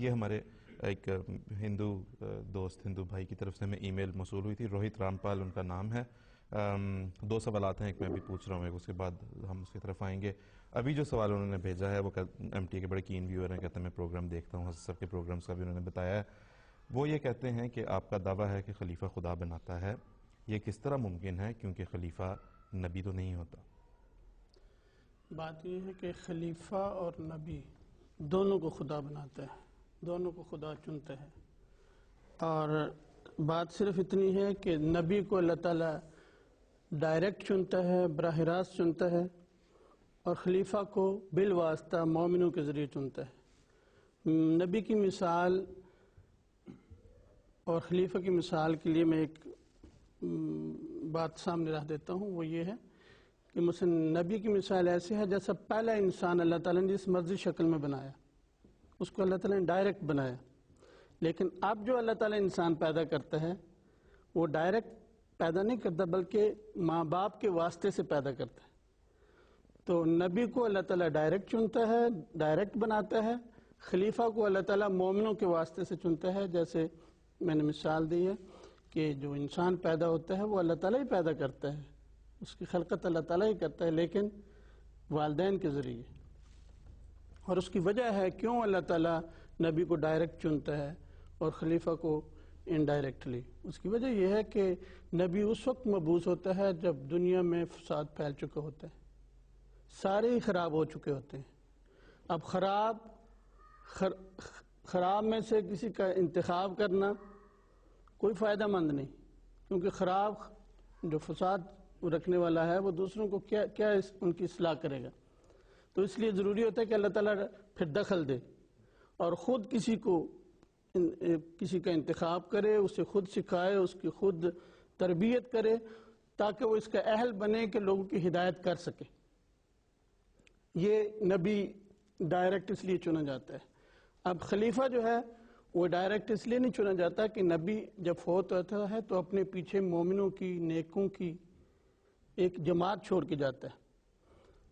یہ ہمارے ایک ہندو دوست ہندو بھائی کی طرف سے ہمیں ای میل موصول ہوئی تھی. روہت رامپال ان کا نام ہے. 2 سوالات ہیں, ایک میں بھی پوچھ رہا ہوں, ایک اس کے بعد ہم اس کی طرف آئیں گے. ابھی جو سوال انہوں نے بھیجا ہے وہ ایم ٹی کے بڑے کین ویور ہیں, کہتے ہیں میں پروگرام دیکھتا ہوں, حضرت صاحب کے پروگرامز کا بھی انہوں نے بتایا ہے. وہ یہ کہتے ہیں کہ آپ کا دعویٰ ہے کہ خلیفہ خدا بناتا ہے, یہ کس طرح ممکن ہے کیونکہ خلیفہ نبی تو نہیں ہوتا؟ بات یہ ہے کہ خلیفہ اور نبی دونوں کو خدا بناتا ہے, دونوں کو خدا چنتا ہے. اور بات صرف اتنی ہے کہ نبی کو اللہ تعالیٰ ڈائریکٹ چنتا ہے, براہ راست چنتا ہے, اور خلیفہ کو بالواسطہ مومنوں کے ذریعے چنتا ہے. نبی کی مثال اور خلیفہ کی مثال کے لیے میں ایک بات سامنے رکھ دیتا ہوں, وہ یہ ہے کہ مثلا نبی کی مثال ایسی ہے جیسا پہلا انسان اللہ تعالیٰ نے جس مرضی شکل میں بنایا, اس کو اللہ تعالیٰ نے ڈائریکٹ بنایا. لیکن اب جو اللہ تعالیٰ انسان پیدا کرتا ہے وہ ڈائریکٹ پیدا نہیں کرتا بلکہ ماں باپ کے واسطے سے پیدا کرتا ہے. تو نبی کو اللہ تعالیٰ ڈائریکٹ چنتا ہے, ڈائریکٹ بناتا ہے. خلیفہ کو اللہ تعالیٰ مومنوں کے واسطے سے چنتا ہے. جیسے میں نے مثال دی ہے کہ جو انسان پیدا ہوتا ہے وہ اللہ تعالیٰ ہی پیدا کرتا ہے, اس کی خلقت اللہ تعالیٰ ہی کرتا ہے, لیکن والدین کے ذریعے. اور اس کی وجہ ہے کیوں اللہ تعالیٰ نبی کو ڈائریکٹ چنتا ہے اور خلیفہ کو انڈائریکٹلی. اس کی وجہ یہ ہے کہ نبی اس وقت مبعوث ہوتا ہے جب دنیا میں فساد پھیل چکا ہوتا ہے, سارے ہی خراب ہو چکے ہوتے ہیں. اب خراب میں سے کسی کا انتخاب کرنا کوئی فائدہ مند نہیں, کیونکہ خراب جو فساد رکھنے والا ہے وہ دوسروں کو کیا ان کی اصلاح کرے گا. تو اس لیے ضروری ہوتا ہے کہ اللہ تعالیٰ پھر دخل دے اور خود کسی کا انتخاب کرے, اسے خود سکھائے, اس کی خود تربیت کرے, تاکہ وہ اس کا اہل بنے کہ لوگوں کی ہدایت کر سکے. یہ نبی ڈائریکٹ اس لیے چنا جاتا ہے. اب خلیفہ جو ہے وہ ڈائریکٹ اس لیے نہیں چنا جاتا کہ نبی جب فوت ہوتا ہے تو اپنے پیچھے مومنوں کی, نیکوں کی ایک جماعت چھوڑ کے جاتا ہے.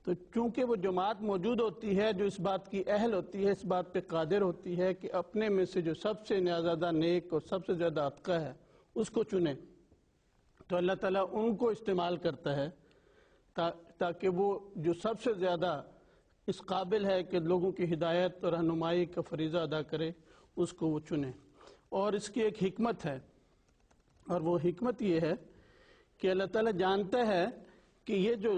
تو چونکہ وہ جماعت موجود ہوتی ہے جو اس بات کی اہل ہوتی ہے, اس بات پہ قادر ہوتی ہے کہ اپنے میں سے جو سب سے زیادہ نیک اور سب سے زیادہ اتقی ہے اس کو چنے, تو اللہ تعالیٰ ان کو استعمال کرتا ہے تاکہ وہ جو سب سے زیادہ اس قابل ہے کہ لوگوں کی ہدایت اور رہنمائی کا فریضہ ادا کرے, اس کو وہ چنے. اور اس کی ایک حکمت ہے, اور وہ حکمت یہ ہے کہ اللہ تعالیٰ جانتا ہے کہ یہ جو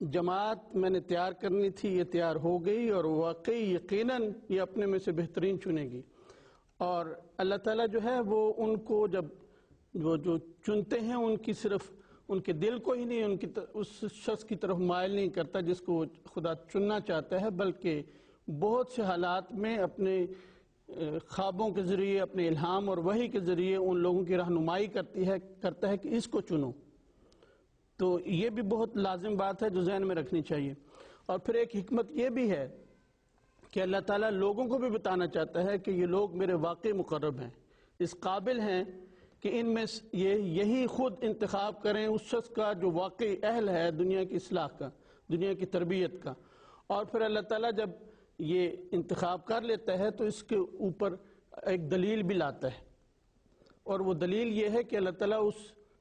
جماعت میں نے تیار کرنی تھی یہ تیار ہو گئی, اور واقعی یقیناً یہ اپنے میں سے بہترین چنے گی. اور اللہ تعالیٰ جو ہے وہ ان کو جب وہ جو چنتے ہیں ان کی صرف ان کے دل کو ہی نہیں, اس شخص کی طرف مائل نہیں کرتا جس کو خدا چننا چاہتا ہے, بلکہ بہت سے حالات میں اپنے خوابوں کے ذریعے, اپنے الہام اور وحی کے ذریعے ان لوگوں کی رہنمائی کرتا ہے کہ اس کو چنو. تو یہ بھی بہت لازم بات ہے جو ذہن میں رکھنی چاہیے. اور پھر ایک حکمت یہ بھی ہے کہ اللہ تعالیٰ لوگوں کو بھی بتانا چاہتا ہے کہ یہ لوگ میرے واقعی مقرب ہیں, اس قابل ہیں کہ ان میں یہی خود انتخاب کریں اس شخص کا جو واقعی اہل ہے دنیا کی اصلاح کا, دنیا کی تربیت کا. اور پھر اللہ تعالیٰ جب یہ انتخاب کر لیتا ہے تو اس کے اوپر ایک دلیل بھی لاتا ہے, اور وہ دلیل یہ ہے کہ اللہ تعالیٰ اس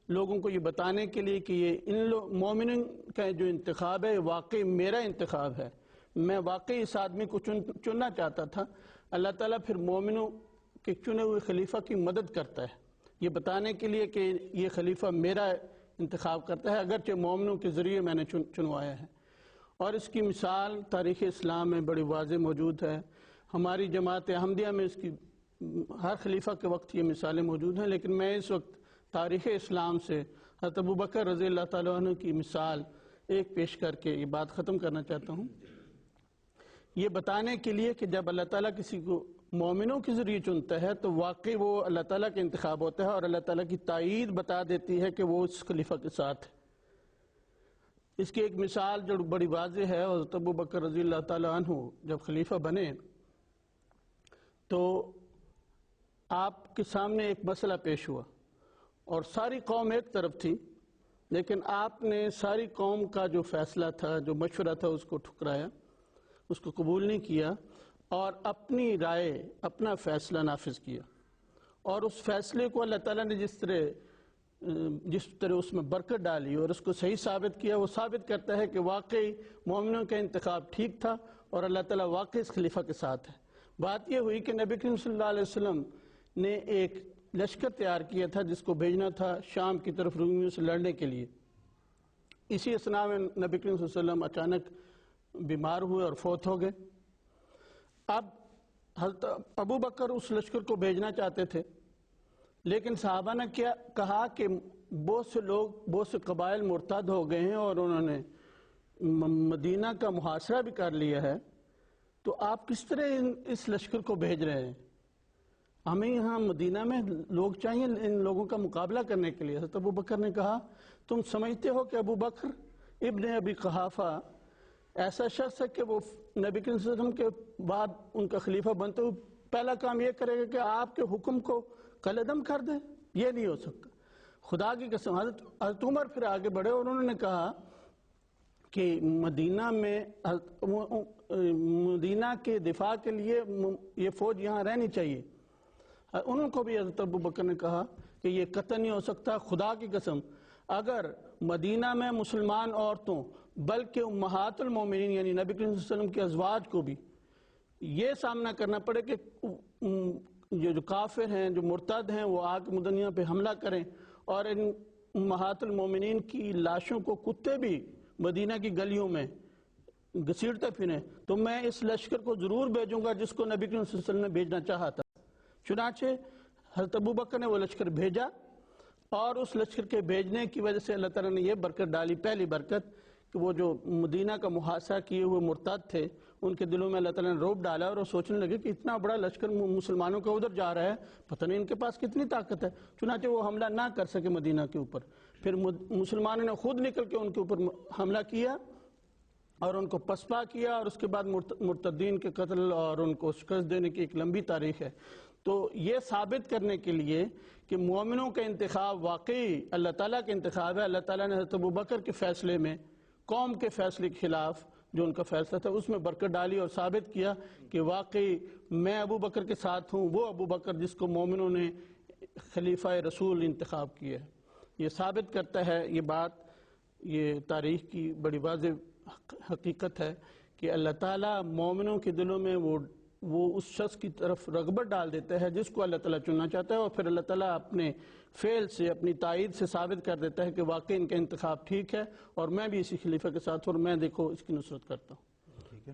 لوگوں کو یہ بتانے کے لیے کہ یہ مومنین کا جو انتخاب ہے واقعی میرا انتخاب ہے, میں واقعی اس آدمی کو چننا چاہتا تھا. اللہ تعالیٰ پھر مومنوں کے چنے ہوئے خلیفہ کی مدد کرتا ہے یہ بتانے کے لیے کہ یہ خلیفہ میرا انتخاب کرتا ہے, اگرچہ مومنوں کے ذریعے میں نے چنوایا ہے. اور اس کی مثال تاریخ اسلام میں بڑی واضح موجود ہے. ہماری جماعت احمدیہ میں اس کی ہر خلیفہ کے وقت یہ مثالیں موجود ہیں, لیکن میں اس وقت تاریخ اسلام سے حضرت ابوبکر رضی اللہ تعالیٰ عنہ کی مثال ایک پیش کر کے یہ بات ختم کرنا چاہتا ہوں, یہ بتانے کے لیے کہ جب اللہ تعالیٰ کسی کو مومنوں کے ذریعے چنتا ہے تو واقعی وہ اللہ تعالیٰ کا انتخاب ہوتا ہے, اور اللہ تعالیٰ کی تائید بتا دیتی ہے کہ وہ اس خلیفہ کے ساتھ ہے. اس کی ایک مثال جو بڑی واضح ہے, حضرت ابوبکر رضی اللہ تعالیٰ عنہ جب خلیفہ بنے تو آپ کے سامنے ایک مسئلہ پیش ہوا, اور ساری قوم ایک طرف تھی, لیکن آپ نے ساری قوم کا جو فیصلہ تھا, جو مشورہ تھا, اس کو ٹھکرایا, اس کو قبول نہیں کیا, اور اپنی رائے اپنا فیصلہ نافذ کیا، اور اس فیصلے کو اللہ تعالیٰ نے جس طرح اس میں برکت ڈالی اور اس کو صحیح ثابت کیا، وہ ثابت کرتا ہے کہ واقعی مومنوں کا انتخاب ٹھیک تھا اور اللہ تعالیٰ واقعی اس خلیفہ کے ساتھ ہے۔ بات یہ ہوئی کہ نبی کریم صلی اللہ علیہ وسلم نے ایک لشکر تیار کیا تھا جس کو بھیجنا تھا شام کی طرف رومیوں سے لڑنے کے لیے۔ اسی اثناء میں نبی کریم صلی اللہ علیہ وسلم اچانک بیمار ہوئے اور فوت ہو گئے۔ اب حضرت ابو بکر اس لشکر کو بھیجنا چاہتے تھے، لیکن صحابہ نے کیا کہا کہ بہت سے لوگ، بہت سے قبائل مرتد ہو گئے ہیں اور انہوں نے مدینہ کا محاصرہ بھی کر لیا ہے، تو آپ کس طرح اس لشکر کو بھیج رہے ہیں؟ ہمیں یہاں مدینہ میں لوگ چاہیے ان لوگوں کا مقابلہ کرنے کے لیے۔ حضرت ابو بکر نے کہا تم سمجھتے ہو کہ ابو بکر ابن ابی قحافہ ایسا شخص ہے کہ وہ نبی کریم صلی اللہ علیہ وسلم کے بعد ان کا خلیفہ بنتے ہوئے پہلا کام یہ کرے گا کہ آپ کے حکم کو کالعدم کر دے؟ یہ نہیں ہو سکتا، خدا کی قسم۔ حضرت عمر پھر آگے بڑھے اور انہوں نے کہا کہ مدینہ میں مدینہ کے دفاع کے لیے یہ فوج یہاں رہنی چاہیے۔ انہوں کو بھی حضرت ابو بکر نے کہا کہ یہ قطعا نہیں ہو سکتا، خدا کی قسم اگر مدینہ میں مسلمان عورتوں بلکہ امہات المومنین یعنی نبی کریم صلی اللہ علیہ وسلم کے ازواج کو بھی یہ سامنا کرنا پڑے کہ جو کافر ہیں، جو مرتد ہیں، وہ آگ مدنیہ پہ حملہ کریں اور ان امہات المومنین کی لاشوں کو کتے بھی مدینہ کی گلیوں میں گھسیٹتے پھریں، تو میں اس لشکر کو ضرور بھیجوں گا جس کو نبی کریم صلی اللہ علیہ وسلم نے بھیجنا چاہا تھا۔ چنانچہ حضرت ابو بکر نے وہ لشکر بھیجا، اور اس لشکر کے بھیجنے کی وجہ سے اللہ تعالیٰ نے یہ برکت ڈالی، پہلی برکت کہ وہ جو مدینہ کا محاصرہ کیے ہوئے مرتد تھے ان کے دلوں میں اللہ تعالیٰ نے رعب ڈالا اور وہ سوچنے لگے کہ اتنا بڑا لشکر مسلمانوں کا ادھر جا رہا ہے، پتہ نہیں ان کے پاس کتنی طاقت ہے، چنانچہ وہ حملہ نہ کر سکے مدینہ کے اوپر۔ پھر مسلمانوں نے خود نکل کے ان کے اوپر حملہ کیا اور ان کو پسپا کیا، اور اس کے بعد مرتدین کے قتل اور ان کو شکست دینے کی ایک لمبی تاریخ ہے۔ تو یہ ثابت کرنے کے لیے کہ مومنوں کا انتخاب واقعی اللہ تعالیٰ کا انتخاب ہے، اللہ تعالیٰ نے حضرت ابو بکر کے فیصلے میں قوم کے فیصلے کے خلاف جو ان کا فیصلہ تھا اس میں برکت ڈالی اور ثابت کیا کہ واقعی میں ابو بکر کے ساتھ ہوں، وہ ابو بکر جس کو مومنوں نے خلیفہ رسول انتخاب کیا ہے۔ یہ ثابت کرتا ہے یہ بات، یہ تاریخ کی بڑی واضح حقیقت ہے کہ اللہ تعالیٰ مومنوں کے دلوں میں وہ اس شخص کی طرف رغبت ڈال دیتا ہے جس کو اللہ تعالیٰ چننا چاہتا ہے، اور پھر اللہ تعالیٰ اپنے فعل سے، اپنی تائید سے ثابت کر دیتا ہے کہ واقعی ان کا انتخاب ٹھیک ہے اور میں بھی اسی خلیفہ کے ساتھ ہوں اور میں دیکھو اس کی نصرت کرتا ہوں۔ ٹھیک ہے۔